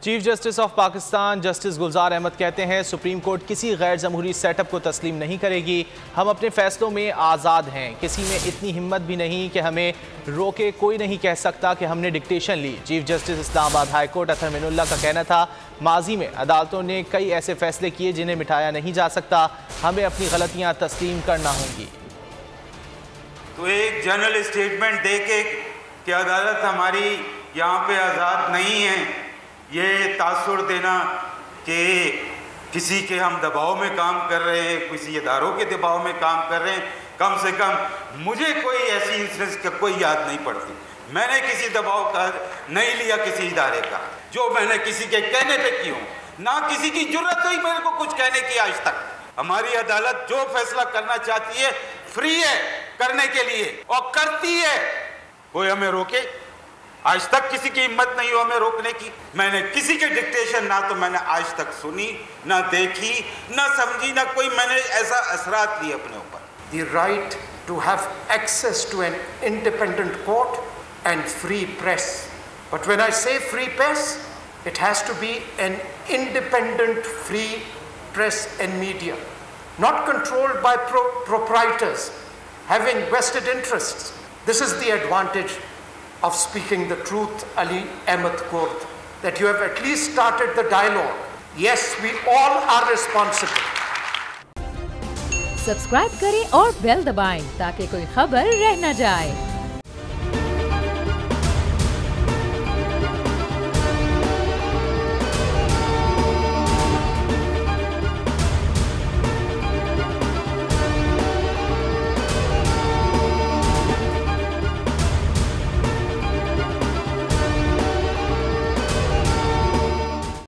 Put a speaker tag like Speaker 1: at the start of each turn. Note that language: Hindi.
Speaker 1: Chief justice of Pakistan justice Gulzar Ahmed कहते हैं सुप्रीम कोर्ट किसी गैर जमहूरी सेटअप को तस्लीम नहीं करेगी। हम अपने फैसलों में आज़ाद हैं, किसी में इतनी हिम्मत भी नहीं कि हमें रोके। कोई नहीं कह सकता कि हमने डिक्टेशन ली। Chief justice Islamabad high court Athar Minallah का कहना था, माजी में अदालतों ने कई ऐसे फैसले किए जिन्हें मिटाया नहीं जा सकता। हमें अपनी गलतियाँ तस्लीम करना होंगी।
Speaker 2: तो एक जनरल स्टेटमेंट दे के कि अदालत हमारी यहाँ पे आज़ाद नहीं है, ये तासुर देना कि किसी के हम दबाव में काम कर रहे हैं, किसी इदारों के दबाव में काम कर रहे हैं, कम से कम मुझे कोई ऐसी इंसिडेंस का कोई याद नहीं पड़ती। मैंने किसी दबाव का नहीं लिया किसी इदारे का, जो मैंने किसी के कहने पे की हूँ, ना किसी की जरूरत हुई मेरे को कुछ कहने की आज तक। हमारी अदालत जो फैसला करना चाहती है फ्री है करने के लिए और करती है। कोई हमें रोके? आज तक किसी की हिम्मत नहीं हो हमें रोकने की। मैंने किसी के डिक्टेशन ना तो मैंने आज तक सुनी, ना देखी, ना समझी, ना कोई मैंने ऐसा असरात लिए अपने ऊपर।
Speaker 3: The right to have access to an independent court and free press. But when I say free press, it has to be an independent free press and media, not controlled by proprietors having vested interests. This is the advantage of speaking the truth, Ali Ahmed Kurd, that you have at least started the dialogue. Yes, we all are responsible.
Speaker 4: Subscribe करें और बेल दबाएं ताकि कोई खबर रह न जाए।